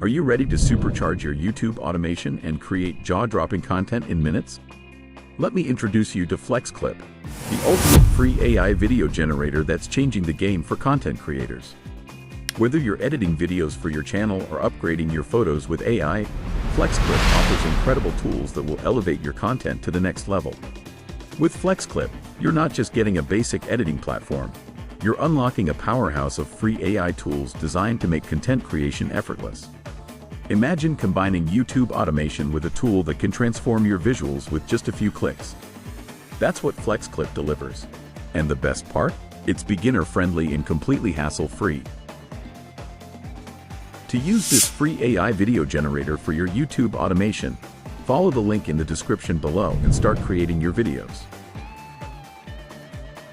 Are you ready to supercharge your YouTube automation and create jaw-dropping content in minutes? Let me introduce you to FlexClip, the ultimate free AI video generator that's changing the game for content creators. Whether you're editing videos for your channel or upgrading your photos with AI, FlexClip offers incredible tools that will elevate your content to the next level. With FlexClip, you're not just getting a basic editing platform, you're unlocking a powerhouse of free AI tools designed to make content creation effortless. Imagine combining YouTube automation with a tool that can transform your visuals with just a few clicks. That's what FlexClip delivers. And the best part? It's beginner-friendly and completely hassle-free. To use this free AI video generator for your YouTube automation, follow the link in the description below and start creating your videos.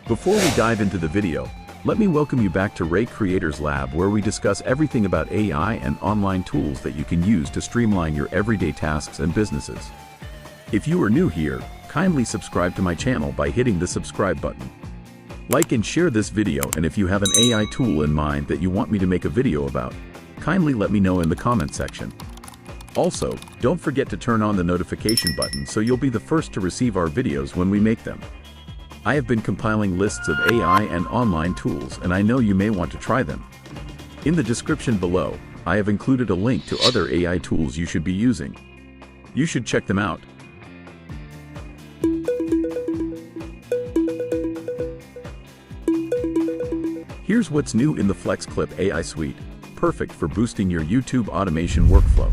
Before we dive into the video, let me welcome you back to Ray Creators Lab, where we discuss everything about AI and online tools that you can use to streamline your everyday tasks and businesses. If you are new here, kindly subscribe to my channel by hitting the subscribe button. Like and share this video, and if you have an AI tool in mind that you want me to make a video about, kindly let me know in the comment section. Also, don't forget to turn on the notification button so you'll be the first to receive our videos when we make them. I have been compiling lists of AI and online tools, and I know you may want to try them. In the description below, I have included a link to other AI tools you should be using. You should check them out. Here's what's new in the FlexClip AI suite, perfect for boosting your YouTube automation workflow.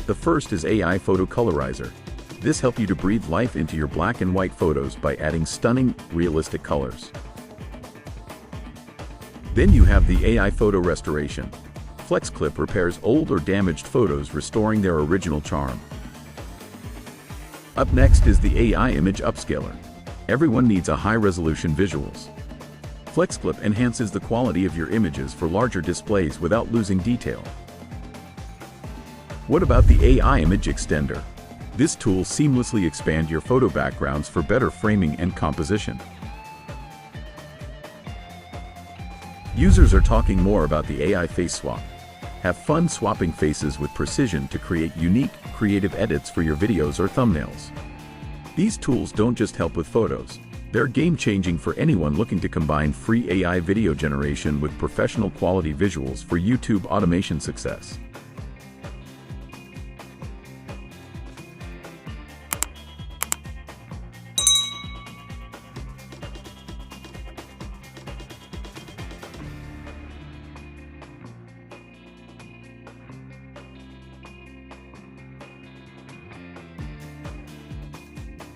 The first is AI Photo Colorizer. This helps you to breathe life into your black and white photos by adding stunning, realistic colors. Then you have the AI Photo Restoration. FlexClip repairs old or damaged photos, restoring their original charm. Up next is the AI Image Upscaler. Everyone needs a high-resolution visuals. FlexClip enhances the quality of your images for larger displays without losing detail. What about the AI Image Extender? This tool seamlessly expands your photo backgrounds for better framing and composition. Users are talking more about the AI Face Swap. Have fun swapping faces with precision to create unique, creative edits for your videos or thumbnails. These tools don't just help with photos, they're game-changing for anyone looking to combine free AI video generation with professional quality visuals for YouTube automation success.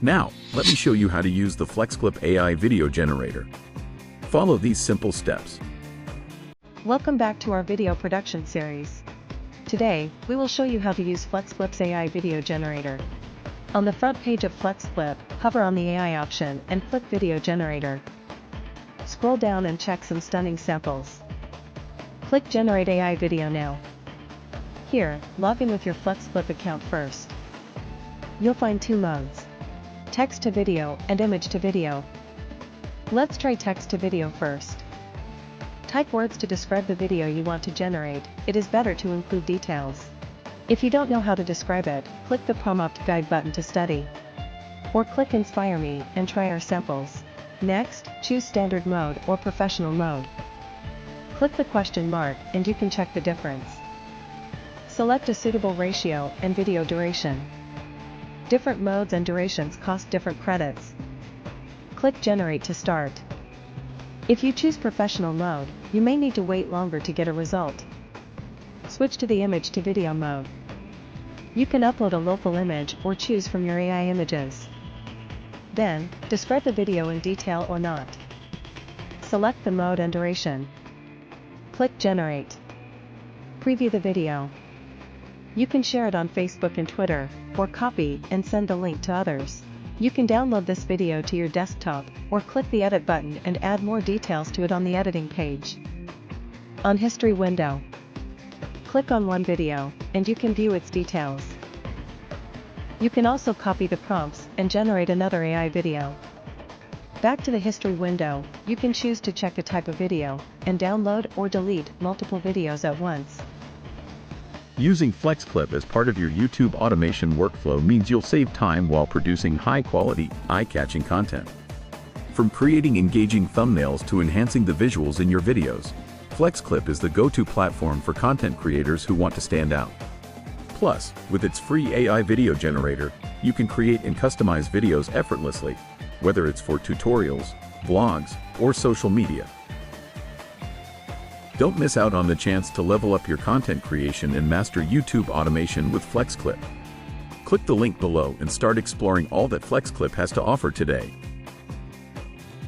Now, let me show you how to use the FlexClip AI video generator. Follow these simple steps. Welcome back to our video production series. Today, we will show you how to use FlexClip's AI video generator. On the front page of FlexClip, hover on the AI option and click Video Generator. Scroll down and check some stunning samples. Click Generate AI Video now. Here, log in with your FlexClip account first. You'll find two modes: text to video and image to video. Let's try text to video first. Type words to describe the video you want to generate. It is better to include details. If you don't know how to describe it, click the prompt guide button to study. Or click Inspire Me and try our samples. Next, choose standard mode or professional mode. Click the question mark and you can check the difference. Select a suitable ratio and video duration. Different modes and durations cost different credits. Click Generate to start. If you choose professional mode, you may need to wait longer to get a result. Switch to the image to video mode. You can upload a local image or choose from your AI images. Then, describe the video in detail or not. Select the mode and duration. Click Generate. Preview the video. You can share it on Facebook and Twitter, or copy and send the link to others. You can download this video to your desktop, or click the Edit button and add more details to it on the editing page. On History window, click on one video, and you can view its details. You can also copy the prompts and generate another AI video. Back to the History window, you can choose to check a type of video, and download or delete multiple videos at once. Using FlexClip as part of your YouTube automation workflow means you'll save time while producing high-quality, eye-catching content. From creating engaging thumbnails to enhancing the visuals in your videos, FlexClip is the go-to platform for content creators who want to stand out. Plus, with its free AI video generator, you can create and customize videos effortlessly, whether it's for tutorials, vlogs, or social media. Don't miss out on the chance to level up your content creation and master YouTube automation with FlexClip. Click the link below and start exploring all that FlexClip has to offer today.